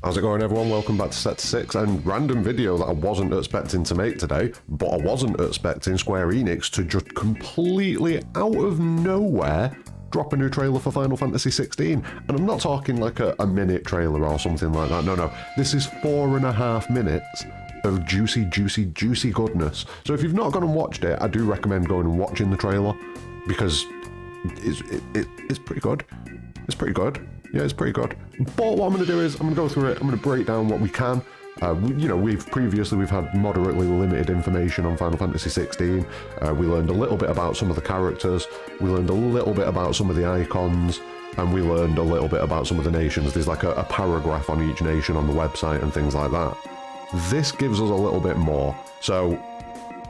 How's it going, everyone? Welcome back to Set 6, and random video that I wasn't expecting to make today, but I wasn't expecting Square Enix to just completely out of nowhere drop a new trailer for Final Fantasy XVI. And I'm not talking like a minute trailer or something like that. No. This is 4.5 minutes of juicy goodness. So if you've not gone and watched it, I do recommend going and watching the trailer, because it's pretty good. It's pretty good. Yeah, it's pretty good. But what I'm going to do is I'm going to go through it. I'm going to break down what we can. We've had moderately limited information on Final Fantasy XVI. We learned a little bit about some of the characters. We learned a little bit about some of the Eikons. And we learned a little bit about some of the nations. There's like a paragraph on each nation on the website and things like that. This gives us a little bit more. So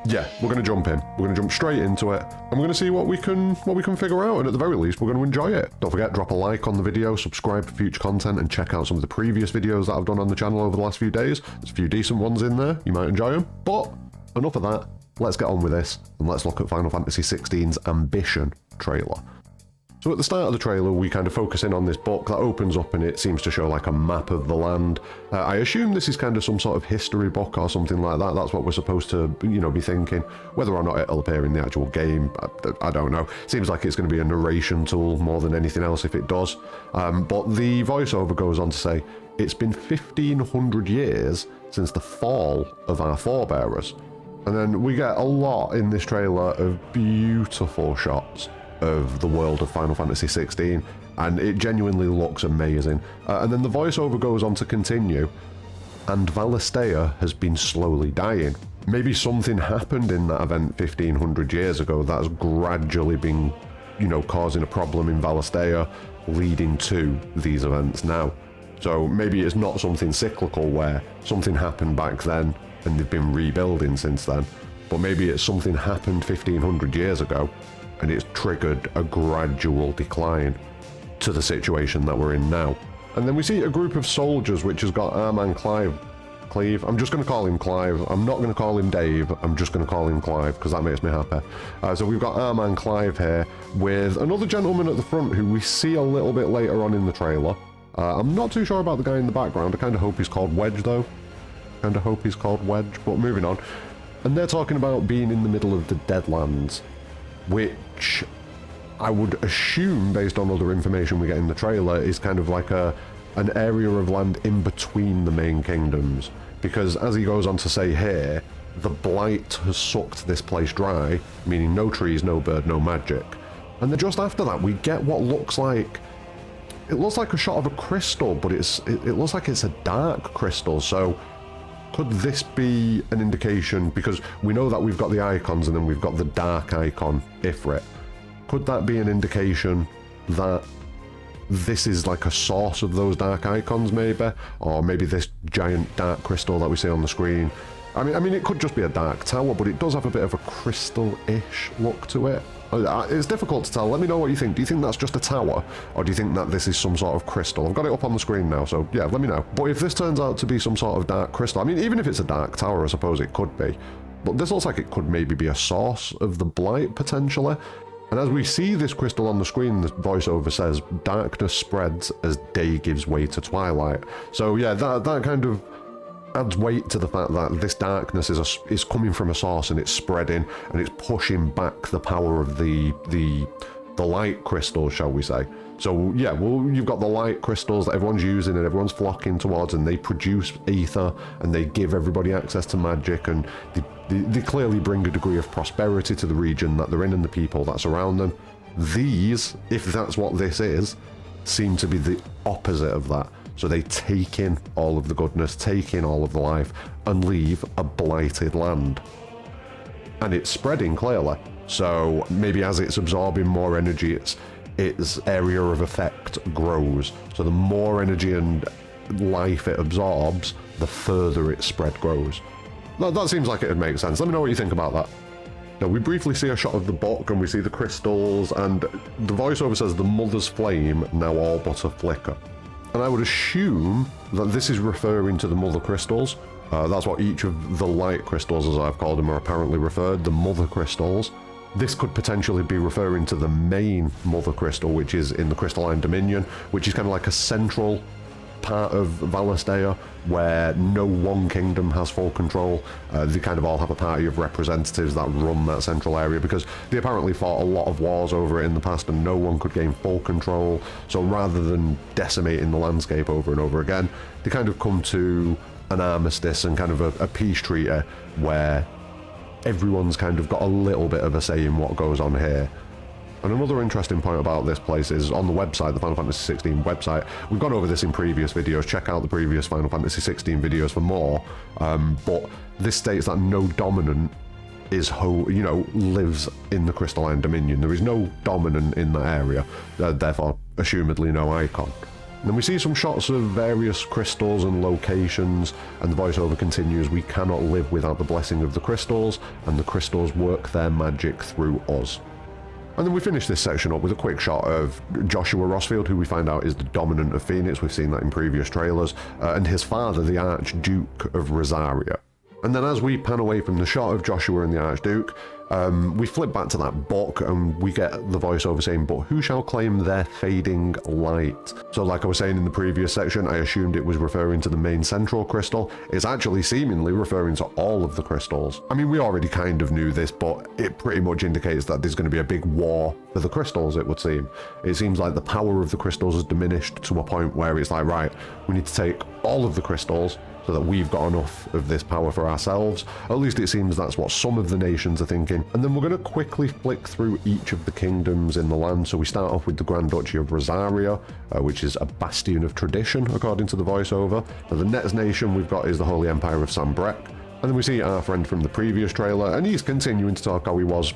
yeah, we're going to jump in. We're going to jump straight into it, and we're going to see what we can figure out, and at the very least, we're going to enjoy it. Don't forget, drop a like on the video, subscribe for future content, and check out some of the previous videos that I've done on the channel over the last few days. There's a few decent ones in there. You might enjoy them. But enough of that. Let's get on with this, and let's look at Final Fantasy XVI's Ambition trailer. So at the start of the trailer, we kind of focus in on this book that opens up, and it seems to show like a map of the land. I assume this is kind of some sort of history book or something like that. That's what we're supposed to, be thinking. Whether or not it'll appear in the actual game, I don't know. Seems like it's going to be a narration tool more than anything else if it does. But the voiceover goes on to say, it's been 1,500 years since the fall of our forebearers. And then we get a lot in this trailer of beautiful shots of the world of Final Fantasy XVI, and it genuinely looks amazing. And then the voiceover goes on to continue, and Valistea has been slowly dying. Maybe something happened in that event 1,500 years ago that's gradually been, causing a problem in Valistea, leading to these events now. So maybe it's not something cyclical where something happened back then and they've been rebuilding since then, but maybe it's something happened 1,500 years ago and it's triggered a gradual decline to the situation that we're in now. And then we see a group of soldiers which has got Arman Cleve. I'm just going to call him Clive. I'm not going to call him Dave. I'm just going to call him Clive because that makes me happy. So we've got Arman Clive here with another gentleman at the front who we see a little bit later on in the trailer. I'm not too sure about the guy in the background. I kind of hope he's called Wedge though. But moving on. And they're talking about being in the middle of the Deadlands, which I would assume, based on other information we get in the trailer, is kind of like an area of land in between the main kingdoms. Because as he goes on to say here, the blight has sucked this place dry, meaning no trees, no bird, no magic. And then just after that, we get what looks like, it looks like a shot of a crystal, but it looks like it's a dark crystal. So could this be an indication, because we know that we've got the Eikons and then we've got the dark icon, Ifrit. Could that be an indication that this is like a source of those dark icons maybe? Or maybe this giant dark crystal that we see on the screen. I mean, it could just be a dark tower, but it does have a bit of a crystal-ish look to it. It's difficult to tell. Let me know what you think. Do you think that's just a tower, or do you think that this is some sort of crystal? I've got it up on the screen now, so yeah, let me know. But if this turns out to be some sort of dark crystal, I mean, even if it's a dark tower, I suppose it could be. But this looks like it could maybe be a source of the blight, potentially. And as we see this crystal on the screen, the voiceover says, darkness spreads as day gives way to twilight. So yeah, that kind of adds weight to the fact that this darkness is coming from a source, and it's spreading, and it's pushing back the power of the light crystals, shall we say. So yeah, well, you've got the light crystals that everyone's using and everyone's flocking towards, and they produce ether, and they give everybody access to magic, and they clearly bring a degree of prosperity to the region that they're in and the people that surround them. These, if that's what this is, seem to be the opposite of that. So they take in all of the goodness, take in all of the life, and leave a blighted land. And it's spreading, clearly. So maybe as it's absorbing more energy, its area of effect grows. So the more energy and life it absorbs, the further its spread grows. That seems like it would make sense. Let me know what you think about that. Now, we briefly see a shot of the book, and we see the crystals, and the voiceover says, the mother's flame, now all but a flicker. And I would assume that this is referring to the mother crystals. That's what each of the light crystals, as I've called them, are apparently referred, the mother crystals. This could potentially be referring to the main mother crystal, which is in the Crystalline Dominion, which is kind of like a central part of Valistea where no one kingdom has full control. They kind of all have a party of representatives that run that central area, because they apparently fought a lot of wars over it in the past and no one could gain full control. So rather than decimating the landscape over and over again, they kind of come to an armistice and kind of a peace treaty where everyone's kind of got a little bit of a say in what goes on here. And another interesting point about this place is on the website, the Final Fantasy XVI website. We've gone over this in previous videos. Check out the previous Final Fantasy XVI videos for more. But this states that no dominant is lives in the Crystalline Dominion. There is no dominant in that area, therefore assumedly no Eikon. And then we see some shots of various crystals and locations, and the voiceover continues, "We cannot live without the blessing of the crystals, and the crystals work their magic through us." And then we finish this section up with a quick shot of Joshua Rossfield, who we find out is the dominant of Phoenix. We've seen that in previous trailers, and his father, the Archduke of Rosaria. And then as we pan away from the shot of Joshua and the Archduke, we flip back to that book and we get the voiceover saying, "But who shall claim their fading light?" So like I was saying in the previous section, I assumed it was referring to the main central crystal. It's actually seemingly referring to all of the crystals. I mean, we already kind of knew this, but it pretty much indicates that there's going to be a big war for the crystals, it would seem. It seems like the power of the crystals has diminished to a point where it's like, right, we need to take all of the crystals so that we've got enough of this power for ourselves. At least it seems that's what some of the nations are thinking. And then we're going to quickly flick through each of the kingdoms in the land. So we start off with the Grand Duchy of Rosaria, which is a bastion of tradition, according to the voiceover. Now, the next nation we've got is the Holy Empire of Sanbreque. And then we see our friend from the previous trailer, and he's continuing to talk how he was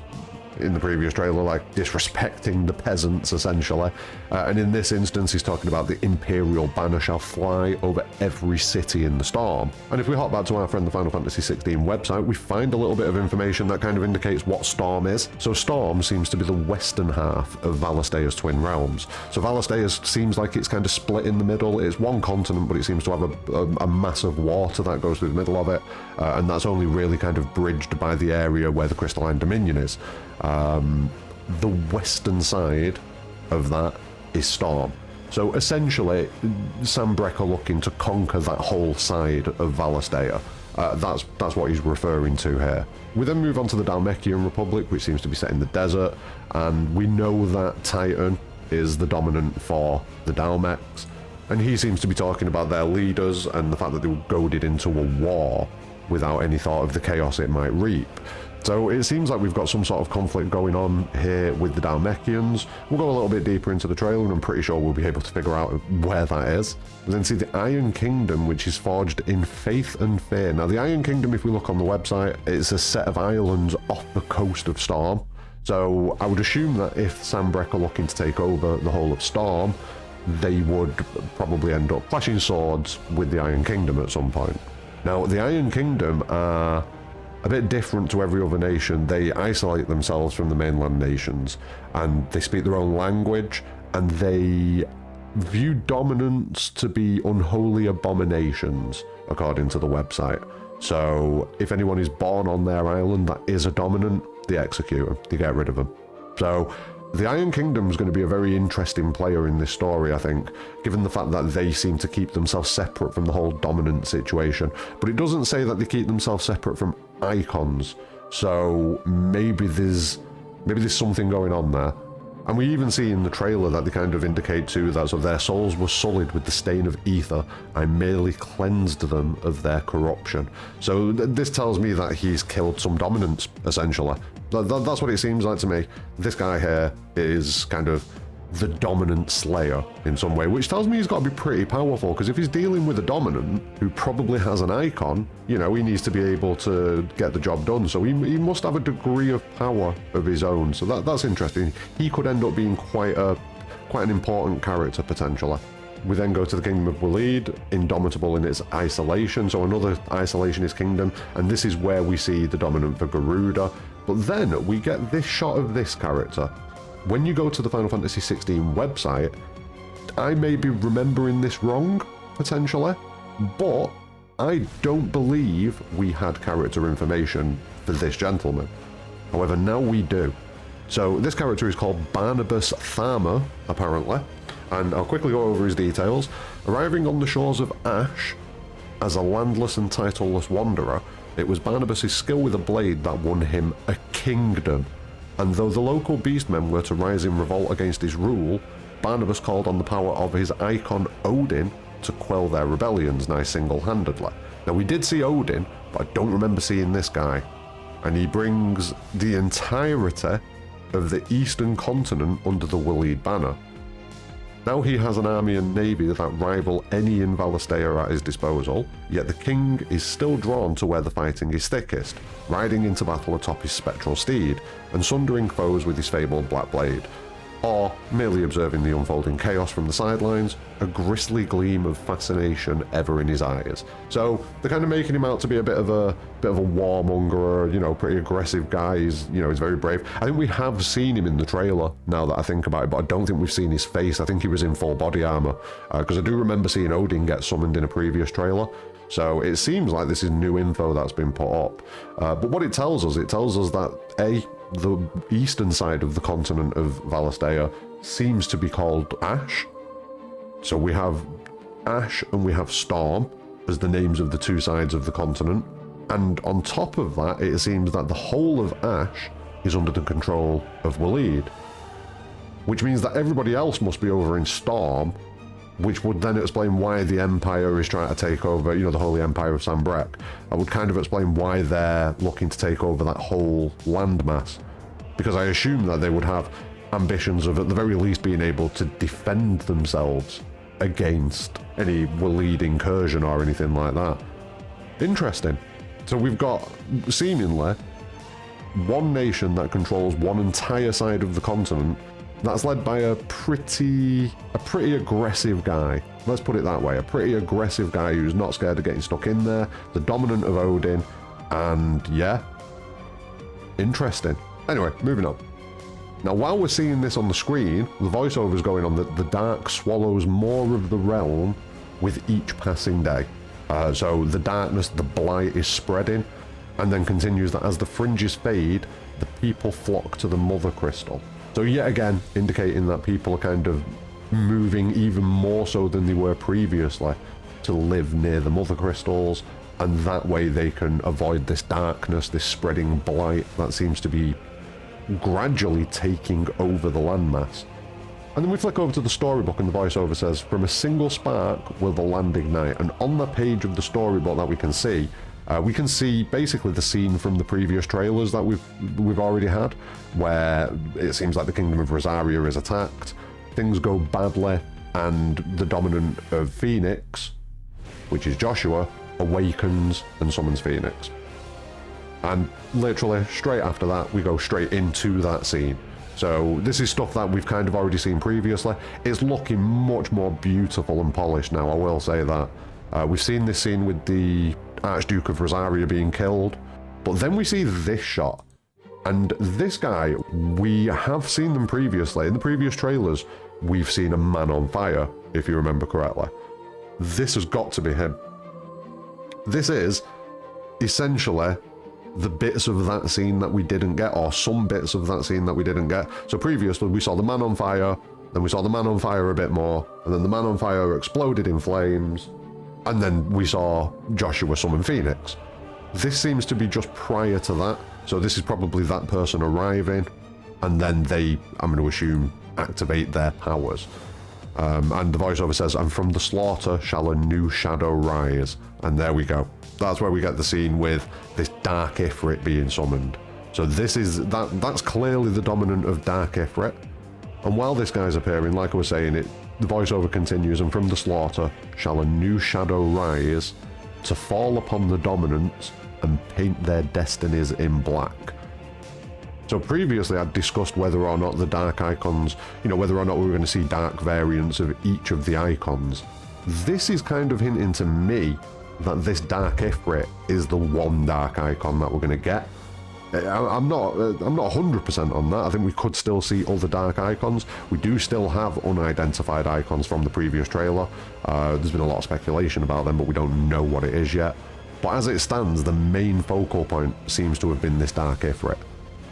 in the previous trailer, like disrespecting the peasants essentially. And in this instance, he's talking about the Imperial banner shall fly over every city in the storm. And if we hop back to our friend the Final Fantasy XVI website, we find a little bit of information that kind of indicates what Storm is. So Storm seems to be the western half of Valistea's twin realms. So Valistea seems like it's kind of split in the middle. It's one continent, but it seems to have a massive water that goes through the middle of it. And that's only really kind of bridged by the area where the Crystalline Dominion is. The western side of that is Storm. So essentially, Sanbreque are looking to conquer that whole side of Valistea. That's what he's referring to here. We then move on to the Dhalmekian Republic, which seems to be set in the desert, and we know that Titan is the dominant for the Dhalmekians, and he seems to be talking about their leaders and the fact that they were goaded into a war without any thought of the chaos it might reap. So it seems like we've got some sort of conflict going on here with the Dhalmekians. We'll go a little bit deeper into the trailer and I'm pretty sure we'll be able to figure out where that is. We then see the Iron Kingdom, which is forged in faith and fear. Now the Iron Kingdom, if we look on the website, it's a set of islands off the coast of Storm. So I would assume that if Sanbreque are looking to take over the whole of Storm, they would probably end up clashing swords with the Iron Kingdom at some point. Now the Iron Kingdom are a bit different to every other nation. They isolate themselves from the mainland nations and they speak their own language, and they view dominance to be unholy abominations, according to the website. So if anyone is born on their island that is a dominant, they execute them, they get rid of them. So the Iron Kingdom is going to be a very interesting player in this story, I think, given the fact that they seem to keep themselves separate from the whole dominant situation. But it doesn't say that they keep themselves separate from Eikons, so maybe there's something going on there. And we even see in the trailer that they kind of indicate too that so their souls were sullied with the stain of ether. I merely cleansed them of their corruption. So this tells me that he's killed some dominants, essentially. That's what it seems like to me. This guy here is kind of the dominant slayer in some way, which tells me he's got to be pretty powerful, because if he's dealing with a dominant who probably has an icon, you know, he needs to be able to get the job done. So he must have a degree of power of his own. So that's interesting. He could end up being quite an important character potentially. We then go to the Kingdom of Walid, indomitable in its isolation, so another isolationist kingdom, and this is where we see the dominant for Garuda. But then we get this shot of this character. When you go to the Final Fantasy XVI website, I may be remembering this wrong, potentially, but I don't believe we had character information for this gentleman. However, now we do. So this character is called Barnabas Tharma, apparently, and I'll quickly go over his details. Arriving on the shores of Ash as a landless and titleless wanderer, it was Barnabas's skill with a blade that won him a kingdom. And though the local beastmen were to rise in revolt against his rule, Barnabas called on the power of his icon Odin to quell their rebellions nigh single-handedly. Now we did see Odin, but I don't remember seeing this guy. And he brings the entirety of the eastern continent under the Walid banner. Now he has an army and navy that rival any in Valistea at his disposal, yet the king is still drawn to where the fighting is thickest, riding into battle atop his spectral steed, and sundering foes with his fabled black blade, or merely observing the unfolding chaos from the sidelines, a grisly gleam of fascination ever in his eyes. So they're kind of making him out to be a bit of a warmonger, you know, pretty aggressive guy. He's very brave. I think we have seen him in the trailer, now that I think about it, but I don't think we've seen his face. I think he was in full body armor, because I do remember seeing Odin get summoned in a previous trailer. So it seems like this is new info that's been put up. But what it tells us that the eastern side of the continent of Valistea seems to be called Ash. So we have Ash and we have Storm as the names of the two sides of the continent. And on top of that, it seems that the whole of Ash is under the control of Walid, which means that everybody else must be over in Storm, which would then explain why the Empire is trying to take over, the Holy Empire of Sanbreque. That would kind of explain why they're looking to take over that whole landmass. Because I assume that they would have ambitions of, at the very least, being able to defend themselves against any Walid incursion or anything like that. Interesting. So we've got, seemingly, one nation that controls one entire side of the continent that's led by a pretty aggressive guy. Let's put it that way. A pretty aggressive guy who's not scared of getting stuck in there. The dominant of Odin. And yeah, interesting. Anyway, moving on. Now, while we're seeing this on the screen, the voiceover's going on that the dark swallows more of the realm with each passing day. So the darkness, the blight is spreading, and then continues that as the fringes fade, the people flock to the mother crystal. So yet again, indicating that people are kind of moving even more so than they were previously to live near the mother crystals, and that way they can avoid this darkness, this spreading blight that seems to be gradually taking over the landmass. And then we flick over to the storybook and the voiceover says, "From a single spark will the land ignite." And on the page of the storybook that we can see basically the scene from the previous trailers that we've already had, where it seems like the Kingdom of Rosaria is attacked, things go badly, and the dominant of Phoenix, which is Joshua, awakens and summons Phoenix. And literally straight after that, we go straight into that scene. So this is stuff that we've kind of already seen previously. It's looking much more beautiful and polished now, I will say that. We've seen this scene with the Archduke of Rosaria being killed, but then we see this shot. And this guy, we have seen them previously. In the previous trailers, we've seen a man on fire, if you remember correctly. This has got to be him. This is essentially the bits of that scene that we didn't get, or some bits of that scene that we didn't get. So previously we saw the man on fire, then we saw the man on fire a bit more, and then the man on fire exploded in flames, and then we saw Joshua summon Phoenix. This seems to be just prior to that, so this is probably that person arriving, and then they, I'm going to assume, activate their powers. And the voiceover says, "And from the slaughter shall a new shadow rise." And there we go. That's where we get the scene with this Dark Ifrit being summoned. So that's clearly the dominant of Dark Ifrit. And while this guy's appearing, like I was saying, the voiceover continues, "And from the slaughter shall a new shadow rise to fall upon the dominants and paint their destinies in black." So previously I'd discussed whether or not the dark icons, whether or not we were going to see dark variants of each of the icons. This is kind of hinting to me that this Dark Ifrit is the one dark icon that we're going to get. I'm not 100% on that. I think we could still see other dark icons. We do still have unidentified icons from the previous trailer. There's been a lot of speculation about them, but we don't know what it is yet. But as it stands, the main focal point seems to have been this Dark Ifrit.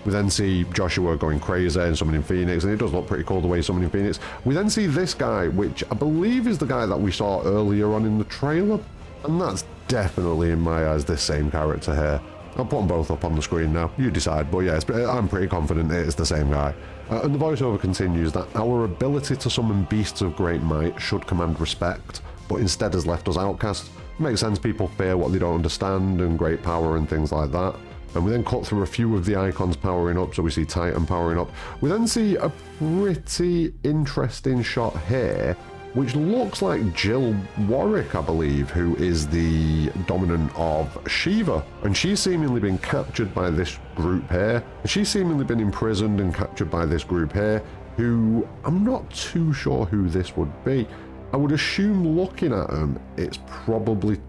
We then see Joshua going crazy and summoning Phoenix, and it does look pretty cool the way he's summoning Phoenix. We then see this guy, which I believe is the guy that we saw earlier on in the trailer, and that's definitely, in my eyes, this same character here. I'll put them both up on the screen now, you decide, but yeah, I'm pretty confident it's the same guy. And the voiceover continues that our ability to summon beasts of great might should command respect, but instead has left us outcasts. It makes sense, people fear what they don't understand and great power and things like that. And we then cut through a few of the icons powering up, so we see Titan powering up. We then see a pretty interesting shot here, which looks like Jill Warwick, I believe, who is the dominant of Shiva. And she's seemingly been captured by this group here. And she's seemingly been imprisoned and captured by this group here, who I'm not too sure who this would be. I would assume, looking at them, it's probably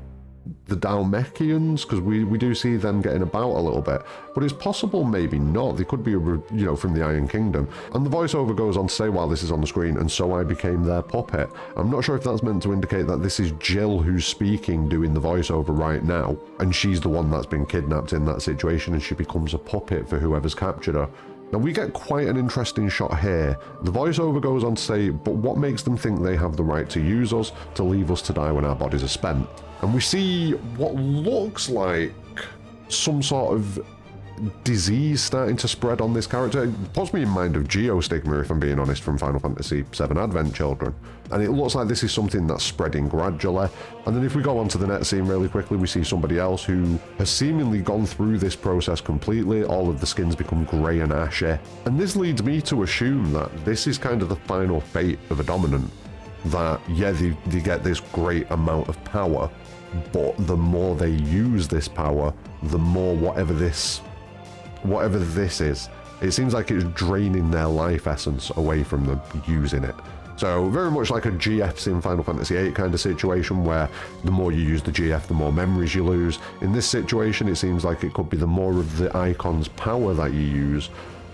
the Dhalmekians, because we do see them getting about a little bit, but it's possible maybe not. They could be, from the Iron Kingdom. And the voiceover goes on to say while this is on the screen, and so I became their puppet. I'm not sure if that's meant to indicate that this is Jill who's speaking, doing the voiceover right now, and she's the one that's been kidnapped in that situation, and she becomes a puppet for whoever's captured her. Now, we get quite an interesting shot here. The voiceover goes on to say, but what makes them think they have the right to use us, to leave us to die when our bodies are spent? And we see what looks like some sort of disease starting to spread on this character. It puts me in mind of Geostigma, if I'm being honest, from Final Fantasy VII Advent Children. And it looks like this is something that's spreading gradually. And then if we go on to the next scene really quickly, we see somebody else who has seemingly gone through this process completely. All of the skins become grey and ashy. And this leads me to assume that this is kind of the final fate of a dominant. That, yeah, they get this great amount of power, but the more they use this power, the more whatever this is, it seems like it's draining their life essence away from them using it. So very much like a GFs in Final Fantasy VIII kind of situation, where the more you use the GF, the more memories you lose. In this situation, it seems like it could be the more of the Eikon's power that you use,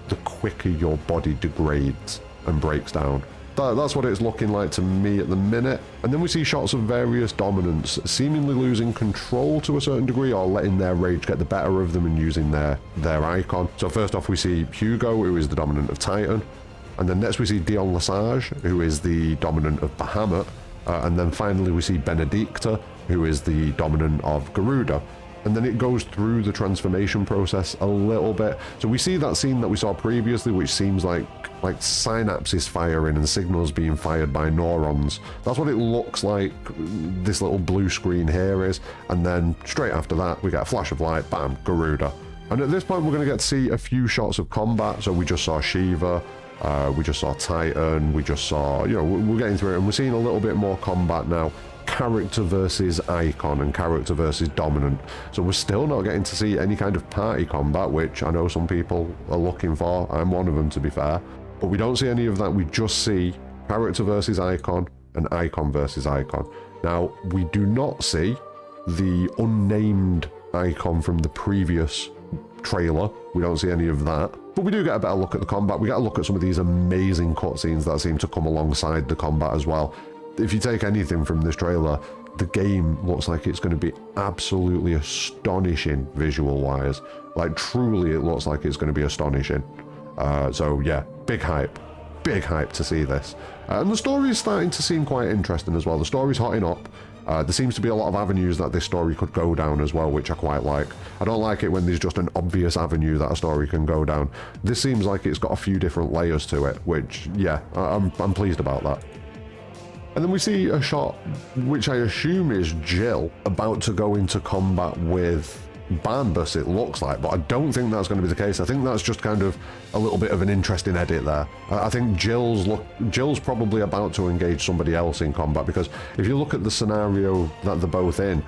the quicker your body degrades and breaks down. That's what it's looking like to me at the minute. And then we see shots of various dominants seemingly losing control to a certain degree, or letting their rage get the better of them and using their Eikon. So first off, we see Hugo, who is the dominant of Titan. And then next we see Dion Lesage, who is the dominant of Bahamut. And then finally we see Benedicta, who is the dominant of Garuda. And then it goes through the transformation process a little bit. So we see that scene that we saw previously, which seems like synapses firing and signals being fired by neurons. That's what it looks like this little blue screen here is. And then straight after that, we get a flash of light, bam, Garuda. And at this point, we're going to get to see a few shots of combat. So we just saw Shiva, we just saw Titan, we just saw, we're getting through it, and we're seeing a little bit more combat now. Character versus Eikon and character versus dominant. So we're still not getting to see any kind of party combat, which I know some people are looking for. I'm one of them, to be fair. But we don't see any of that. We just see character versus Eikon and Eikon versus Eikon. Now, we do not see the unnamed Eikon from the previous trailer. We don't see any of that. But we do get a better look at the combat. We get a look at some of these amazing cutscenes that seem to come alongside the combat as well. If you take anything from this trailer, the game looks like it's going to be absolutely astonishing visual-wise. Like, truly, it looks like it's going to be astonishing. So, yeah, big hype to see this. And the story is starting to seem quite interesting as well. The story's hotting up. There seems to be a lot of avenues that this story could go down as well, which I quite like. I don't like it when there's just an obvious avenue that a story can go down. This seems like it's got a few different layers to it, which, yeah, I'm pleased about that. And then we see a shot, which I assume is Jill, about to go into combat with Barnabas, it looks like, but I don't think that's going to be the case. I think that's just kind of a little bit of an interesting edit there. I think Jill's probably about to engage somebody else in combat, because if you look at the scenario that they're both in,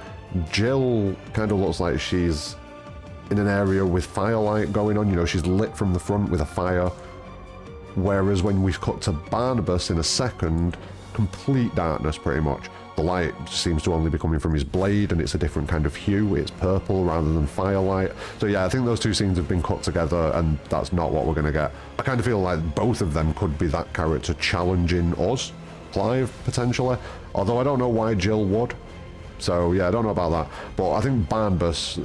Jill kind of looks like she's in an area with firelight going on. She's lit from the front with a fire. Whereas when we cut to Barnabas in a second, complete darkness pretty much. The light seems to only be coming from his blade, and it's a different kind of hue. It's purple rather than firelight. So yeah, I think those two scenes have been cut together, and that's not what we're going to get. I kind of feel like both of them could be that character challenging us, Clive, potentially. Although I don't know why Jill would. So yeah, I don't know about that. But I think Barnabas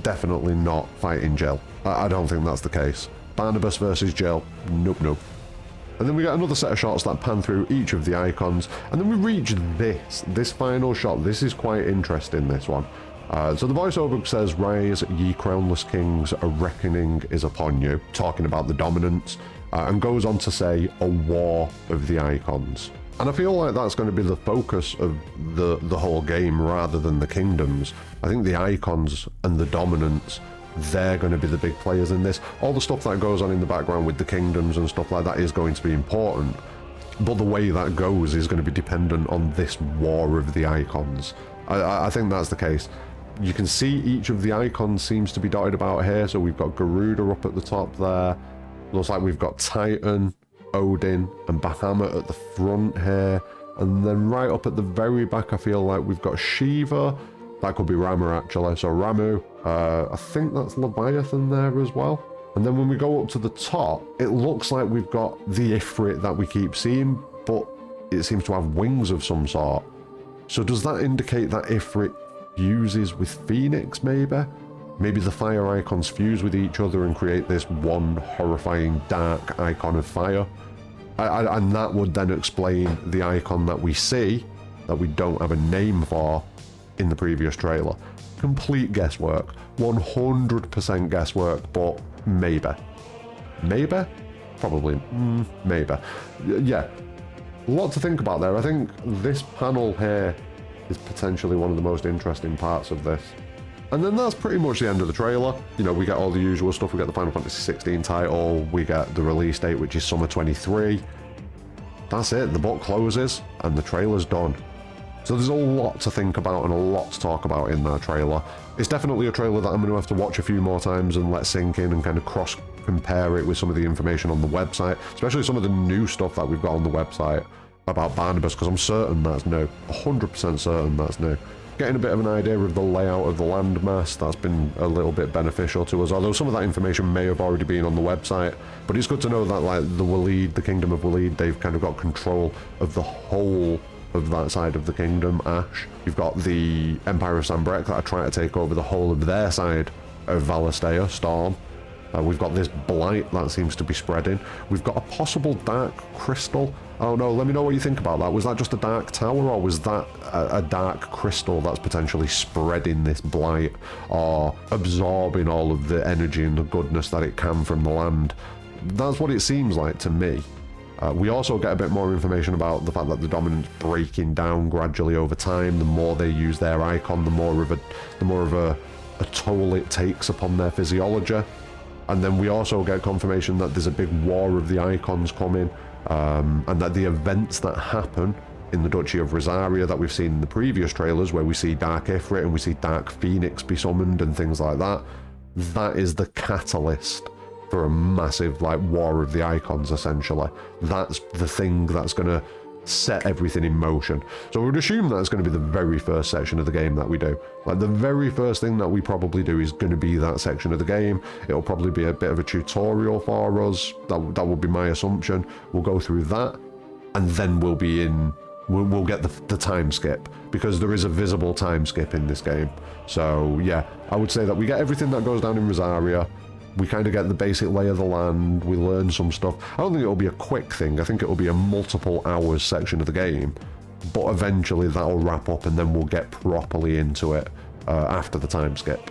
definitely not fighting Jill. I don't think that's the case. Barnabas versus Jill. Nope, nope. And then we get another set of shots that pan through each of the icons, and then we reach this final shot. This is quite interesting, this one. So the voiceover says, "Rise, ye crownless kings, a reckoning is upon you," talking about the dominance, and goes on to say, "a war of the icons." And I feel like that's going to be the focus of the whole game rather than the kingdoms. I think the icons and the dominance, they're going to be the big players in this. All the stuff that goes on in the background with the kingdoms and stuff like that is going to be important, but the way that goes is going to be dependent on this war of the icons. I think that's the case. You can see each of the icons seems to be dotted about here. So we've got Garuda up at the top there. Looks like we've got Titan, Odin, and Bahamut at the front here. And then right up at the very back, I feel like we've got Shiva. That could be Ramu, actually. So Ramu, I think that's Leviathan there as well. And then when we go up to the top, it looks like we've got the Ifrit that we keep seeing, but it seems to have wings of some sort. So does that indicate that Ifrit fuses with Phoenix, maybe? Maybe the fire icons fuse with each other and create this one horrifying dark icon of fire. And that would then explain the icon that we see, that we don't have a name for in the previous trailer. Complete guesswork, 100% guesswork, but maybe. Maybe? Probably, maybe. Yeah, a lot to think about there. I think this panel here is potentially one of the most interesting parts of this. And then that's pretty much the end of the trailer. You know, we get all the usual stuff. We get the Final Fantasy XVI title. We get the release date, which is summer 23. That's it. The book closes and the trailer's done. So there's a lot to think about and a lot to talk about in that trailer. It's definitely a trailer that I'm going to have to watch a few more times and let sink in and kind of cross-compare it with some of the information on the website, especially some of the new stuff that we've got on the website about Barnabas, because I'm certain that's new. 100% certain that's new. Getting a bit of an idea of the layout of the landmass, that's been a little bit beneficial to us, although some of that information may have already been on the website. But it's good to know that, like, the Walid, the Kingdom of Walid, they've kind of got control of the whole of that side of the kingdom, Ash. You've got the Empire of Sanbreque that are trying to take over the whole of their side of Valistea, Storm. We've got this blight that seems to be spreading. We've got a possible dark crystal. Oh no, let me know what you think about that. Was that just a dark tower, or was that a dark crystal that's potentially spreading this blight or absorbing all of the energy and the goodness that it can from the land? That's what it seems like to me. We also get a bit more information about the fact that the dominant's breaking down gradually over time. The more they use their icon, the more of a toll it takes upon their physiology. And then we also get confirmation that there's a big war of the icons coming, and that the events that happen in the Duchy of Rosaria that we've seen in the previous trailers, where we see Dark Ifrit and we see Dark Phoenix be summoned and things like that, that is the catalyst for a massive, like, war of the icons, essentially. That's the thing that's going to set everything in motion. So we would assume that's going to be the very first section of the game that we do. Like, the very first thing that we probably do is going to be that section of the game. It'll probably be a bit of a tutorial for us. That would be my assumption. We'll go through that, and then we'll be in... We'll get the time skip, because there is a visible time skip in this game. So yeah, I would say that we get everything that goes down in Rosaria. We kind of get the basic lay of the land, we learn some stuff. I don't think it'll be a quick thing, I think it'll be a multiple hours section of the game, but eventually that'll wrap up and then we'll get properly into it after the time skip.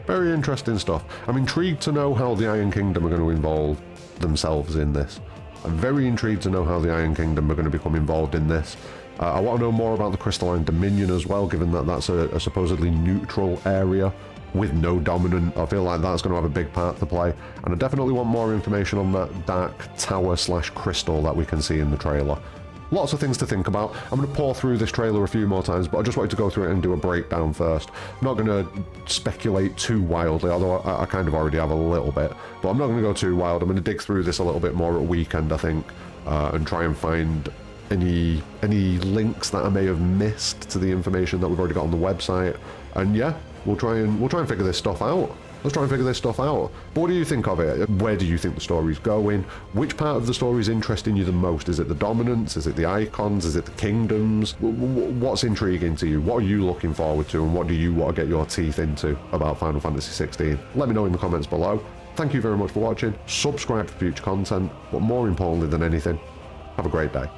Very interesting stuff. I'm intrigued to know how the Iron Kingdom are going to involve themselves in this. I'm very intrigued to know how the Iron Kingdom are going to become involved in this. I want to know more about the Crystalline Dominion as well, given that that's a supposedly neutral area with no dominant. I feel like that's going to have a big part to play, and I definitely want more information on that dark tower / crystal that we can see in the trailer. Lots of things to think about. I'm going to pour through this trailer a few more times, but I just wanted to go through it and do a breakdown first. I'm not going to speculate too wildly, although I kind of already have a little bit, but I'm not going to go too wild. I'm going to dig through this a little bit more at weekend, I think, and try and find any links that I may have missed to the information that we've already got on the website. And yeah, we'll try and figure this stuff out. Let's try and figure this stuff out. But what do you think of it? Where do you think the story's going? Which part of the story is interesting you the most? Is it the dominance? Is it the icons? Is it the kingdoms? What's intriguing to you? What are you looking forward to? And what do you want to get your teeth into about Final Fantasy XVI? Let me know in the comments below. Thank you very much for watching, subscribe for future content, but more importantly than anything, have a great day.